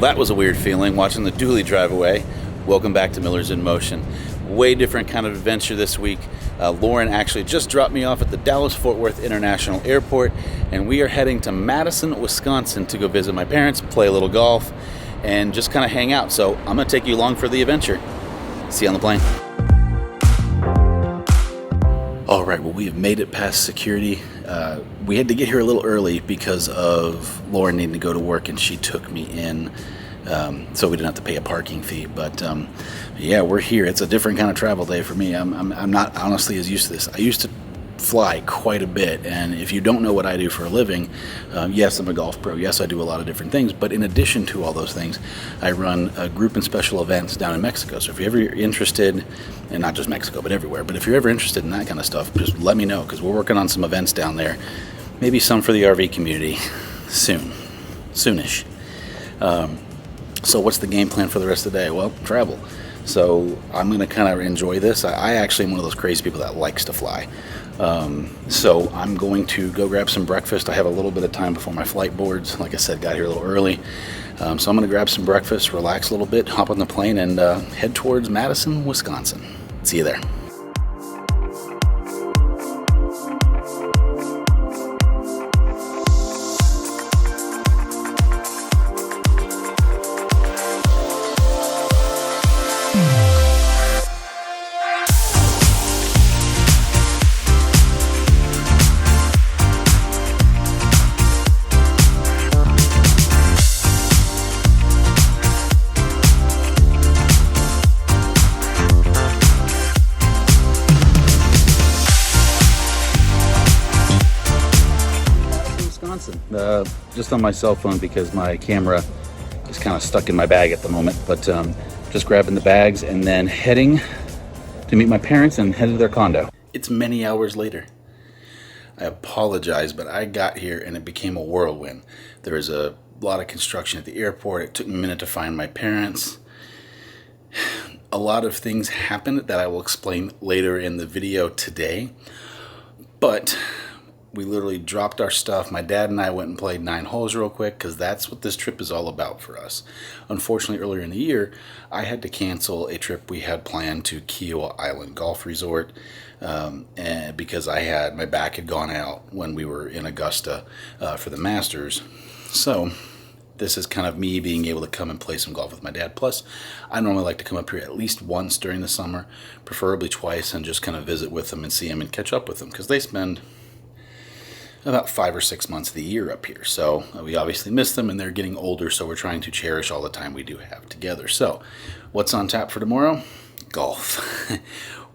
that was a weird feeling, watching the dually drive away. Welcome back to Millers in Motion. Way different kind of adventure this week. Lauren actually just dropped me off at the Dallas-Fort Worth International Airport, and we are heading to Madison, Wisconsin to go visit my parents, play a little golf, and just kind of hang out. So I'm going to take you along for the adventure. See you on the plane. All right, well, we have made it past security. We had to get here a little early because of Lauren needing to go to work, and she took me in, so we didn't have to pay a parking fee. But yeah, we're here. It's a different kind of travel day for me. I'm not honestly as used to this. I used to fly quite a bit, and if you don't know what I do for a living, yes, I'm a golf pro. Yes, I do a lot of different things, but in addition to all those things, I run a group and special events down in Mexico. So if you're ever interested, and not just Mexico, but everywhere, but if you're ever interested in that kind of stuff, just let me know, because we're working on some events down there, maybe some for the RV community soonish. So what's the game plan for the rest of the day? Well, travel. So I'm going to kind of enjoy this. I actually am one of those crazy people that likes to fly. So I'm going to go grab some breakfast. I have a little bit of time before my flight boards. Like I said, got here a little early. So I'm going to grab some breakfast, relax a little bit, hop on the plane, and head towards Madison, Wisconsin. See you there. Just on my cell phone because my camera is kind of stuck in my bag at the moment, but just grabbing the bags and then heading to meet my parents and head to their condo. It's many hours later. I apologize, but I got here and it became a whirlwind. There was a lot of construction at the airport. It took me a minute to find my parents. A lot of things happened that I will explain later in the video today, but we literally dropped our stuff. My dad and I went and played 9 holes real quick because that's what this trip is all about for us. Unfortunately, earlier in the year, I had to cancel a trip we had planned to Kiowa Island Golf Resort and because my back had gone out when we were in Augusta for the Masters. So this is kind of me being able to come and play some golf with my dad. Plus, I normally like to come up here at least once during the summer, preferably twice, and just kind of visit with them and see them and catch up with them because they spend about 5 or 6 months of the year up here. So we obviously miss them, and they're getting older, so we're trying to cherish all the time we do have together. So what's on tap for tomorrow? Golf.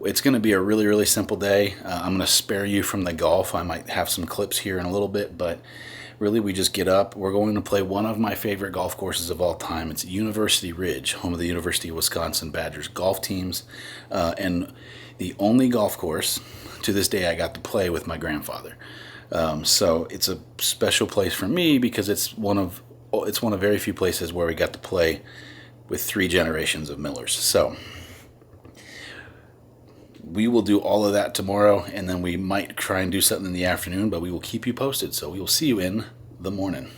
It's going to be a really, really simple day. I'm going to spare you from the golf. I might have some clips here in a little bit, but really we just get up. We're going to play one of my favorite golf courses of all time. It's University Ridge, home of the University of Wisconsin Badgers golf teams, and the only golf course to this day I got to play with my grandfather. So it's a special place for me because it's one of very few places where we got to play with 3 generations of Millers. So we will do all of that tomorrow, and then we might try and do something in the afternoon, but we will keep you posted. So we will see you in the morning.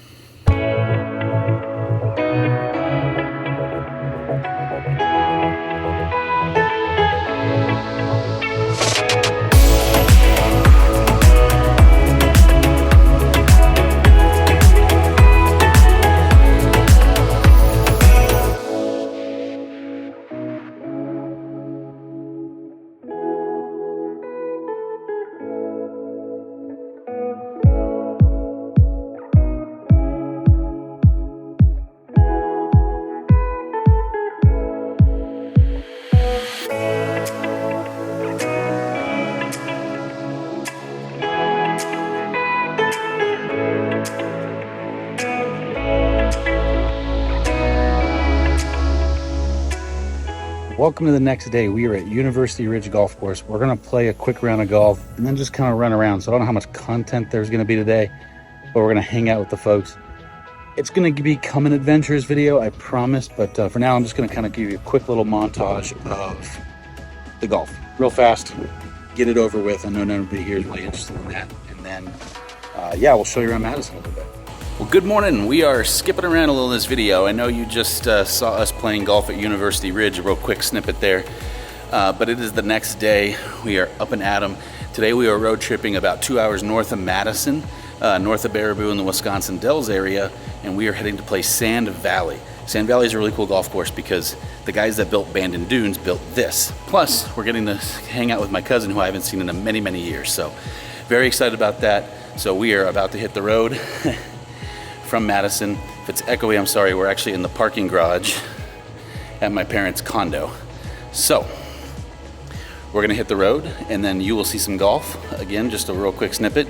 Welcome to the next day. We are at University Ridge Golf Course. We're going to play a quick round of golf and then just kind of run around. So I don't know how much content there's going to be today, but we're going to hang out with the folks. It's going to become an adventures video, I promise. But for now, I'm just going to kind of give you a quick little montage of the golf. Real fast, get it over with. I know nobody here is really interested in that. And then, yeah, we'll show you around Madison a little bit. Well, good morning. We are skipping around a little in this video. I know you just saw us playing golf at University Ridge, a real quick snippet there. But it is the next day. We are up and at 'em. Today we are road tripping about 2 hours north of Madison, north of Baraboo in the Wisconsin Dells area, and we are heading to play Sand Valley. Sand Valley is a really cool golf course because the guys that built Bandon Dunes built this. Plus, we're getting to hang out with my cousin who I haven't seen in many, many years. So, very excited about that. So we are about to hit the road from Madison. If it's echoey, I'm sorry. We're actually in the parking garage at my parents' condo. So, we're gonna hit the road and then you will see some golf. Again, just a real quick snippet.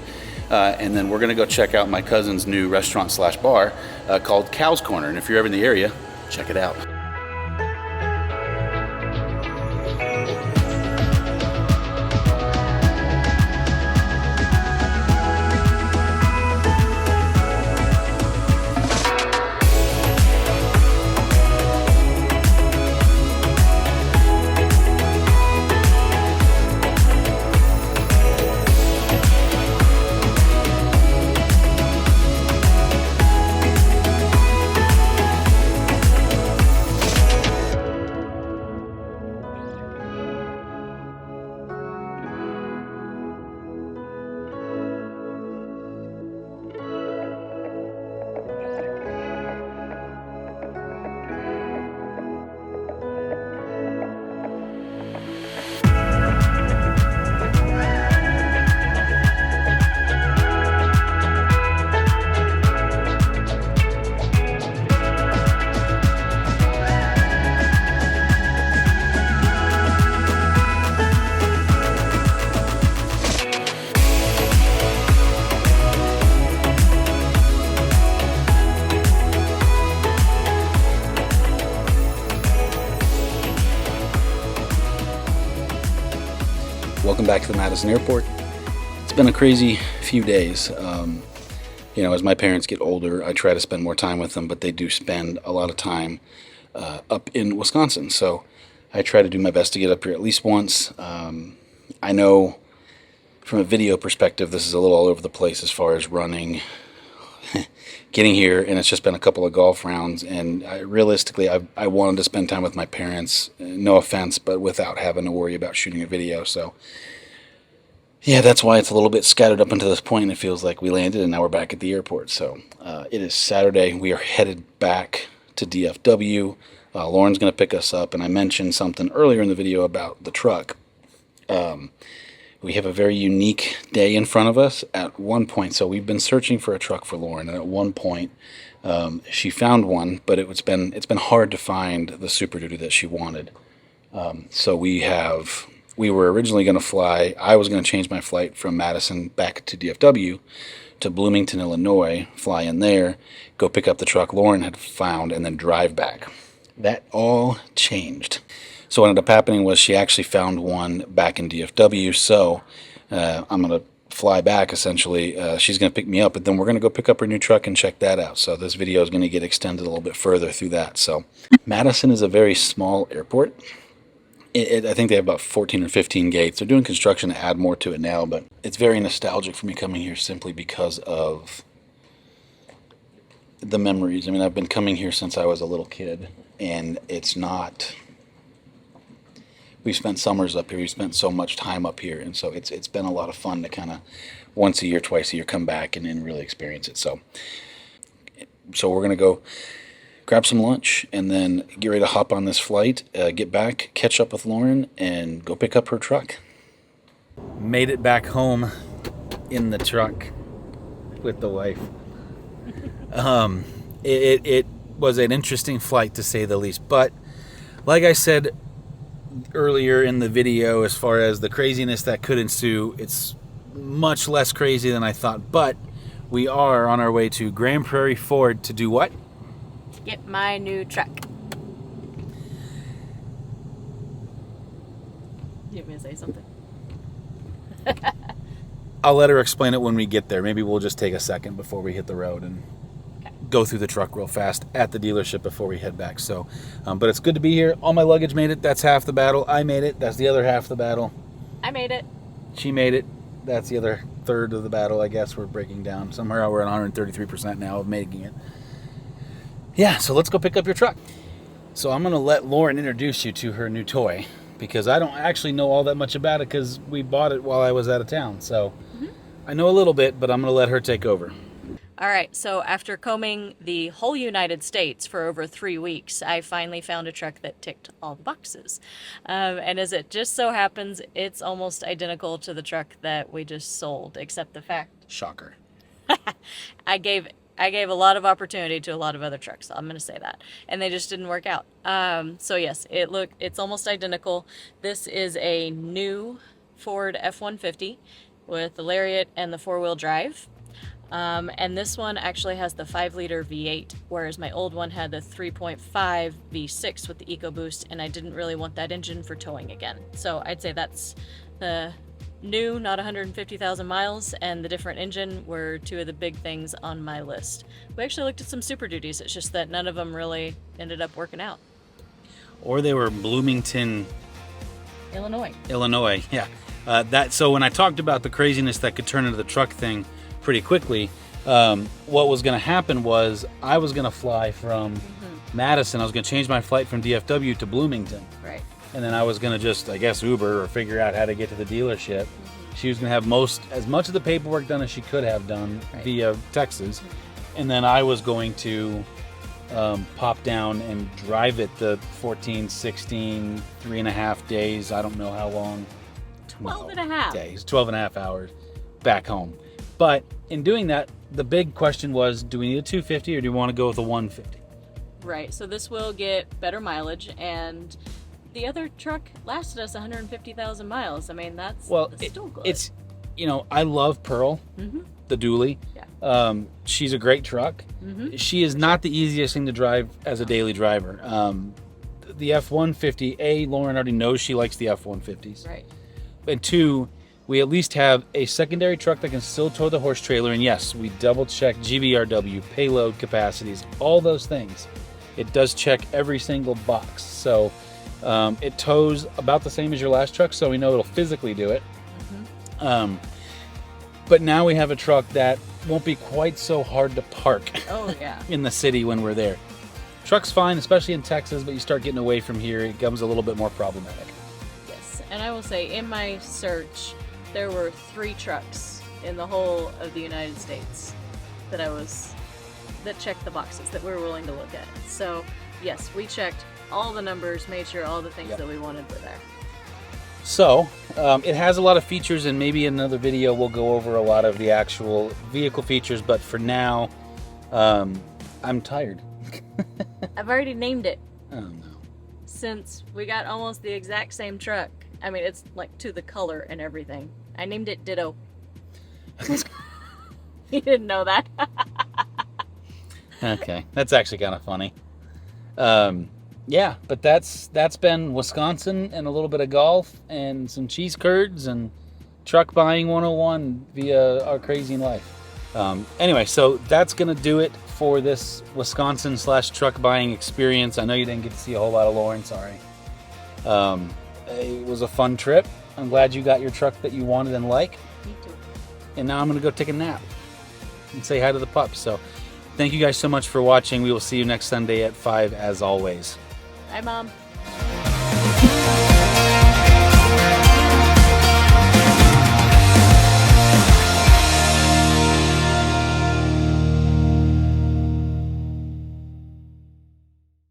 And then we're gonna go check out my cousin's new restaurant/bar called Cow's Corner. And if you're ever in the area, check it out. Welcome back to the Madison Airport. It's been a crazy few days. As my parents get older, I try to spend more time with them, but they do spend a lot of time up in Wisconsin. So I try to do my best to get up here at least once. I know from a video perspective, this is a little all over the place as far as running, getting here, and it's just been a couple of golf rounds. And realistically, I wanted to spend time with my parents, no offense, but without having to worry about shooting a video. So yeah, that's why it's a little bit scattered up until this point. It feels like we landed and now we're back at the airport. So it is Saturday. We are headed back to DFW. Lauren's going to pick us up, and I mentioned something earlier in the video about the truck. We have a very unique day in front of us at one point. So we've been searching for a truck for Lauren, and at one point she found one, but it's been hard to find the Super Duty that she wanted. So we were originally going to fly. I was going to change my flight from Madison back to DFW to Bloomington, Illinois, fly in there, go pick up the truck Lauren had found, and then drive back. That all changed. So what ended up happening was she actually found one back in DFW, so I'm going to fly back, essentially. She's going to pick me up, but then we're going to go pick up her new truck and check that out. So this video is going to get extended a little bit further through that. So Madison is a very small airport. I think they have about 14 or 15 gates. They're doing construction to add more to it now, but it's very nostalgic for me coming here simply because of the memories. I mean, I've been coming here since I was a little kid, and it's not... We've spent summers up here. We've spent so much time up here, and so it's been a lot of fun to kind of once a year, twice a year come back and really experience it. So we're going to go grab some lunch and then get ready to hop on this flight, get back, catch up with Lauren, and go pick up her truck. Made it back home in the truck with the wife. It was an interesting flight, to say the least. But like I said earlier in the video, as far as the craziness that could ensue, it's much less crazy than I thought. But we are on our way to Grand Prairie Ford to do what? Get my new truck. You want me to say something? I'll let her explain it when we get there. Maybe we'll just take a second before we hit the road and go through the truck real fast at the dealership before we head back. So, but it's good to be here. All my luggage made it. That's half the battle. I made it. That's the other half the battle. I made it. She made it. That's the other third of the battle, I guess. We're breaking down. Somewhere we're at 133% now of making it. Yeah, so let's go pick up your truck. So I'm going to let Lauren introduce you to her new toy, because I don't actually know all that much about it because we bought it while I was out of town. So I know a little bit, but I'm going to let her take over. All right, so after combing the whole United States for over 3 weeks, I finally found a truck that ticked all the boxes. And as it just so happens, it's almost identical to the truck that we just sold, except the fact Shocker. I gave a lot of opportunity to a lot of other trucks. I'm going to say that. And they just didn't work out. So yes, it's almost identical. This is a new Ford F-150 with the Lariat and the 4-wheel drive. And this one actually has the 5-liter V8, whereas my old one had the 3.5 V6 with the EcoBoost, and I didn't really want that engine for towing again. So I'd say that's the new, not 150,000 miles, and the different engine were two of the big things on my list. We actually looked at some Super Duties, it's just that none of them really ended up working out. Or they were Bloomington, Illinois, yeah. So when I talked about the craziness that could turn into the truck thing pretty quickly, what was going to happen was I was going to fly from Madison. I was going to change my flight from DFW to Bloomington. Right. And then I was going to just, I guess, Uber or figure out how to get to the dealership. She was going to have as much of the paperwork done as she could have done via Texas. And then I was going to pop down and drive it the 14, 16, 3.5 days. I don't know how long. 12 and a half days, 12 and a half hours back home. But in doing that, the big question was, do we need a 250 or do we want to go with a 150? Right, so this will get better mileage, and the other truck lasted us 150,000 miles. I mean, that's still good. It's, I love Pearl, the dually. Yeah. She's a great truck. She is not the easiest thing to drive as a daily driver. The F-150, Lauren already knows she likes the F-150s. Right. And 2, we at least have a secondary truck that can still tow the horse trailer. And yes, we double check GVRW, payload capacities, all those things. It does check every single box. So it tows about the same as your last truck, so we know it'll physically do it. But now we have a truck that won't be quite so hard to park in the city when we're there. Truck's fine, especially in Texas, but you start getting away from here, it becomes a little bit more problematic. Yes, and I will say, in my search, there were 3 trucks in the whole of the United States that checked the boxes that we were willing to look at. So yes, we checked all the numbers, made sure all the things that we wanted were there. So it has a lot of features, and maybe in another video we'll go over a lot of the actual vehicle features, but for now I'm tired. I've already named it. Oh no. Since we got almost the exact same truck. I mean, it's like to the color and everything. I named it Ditto. You didn't know that. Okay, that's actually kind of funny. Yeah, but that's been Wisconsin and a little bit of golf and some cheese curds and truck buying 101 via our crazy life. Anyway, so that's gonna do it for this Wisconsin / truck buying experience. I know you didn't get to see a whole lot of Lauren, sorry. It was a fun trip. I'm glad you got your truck that you wanted and like. Me too. And now I'm gonna go take a nap and say hi to the pups. So thank you guys so much for watching. We will see you next Sunday at 5 as always. Bye, Mom.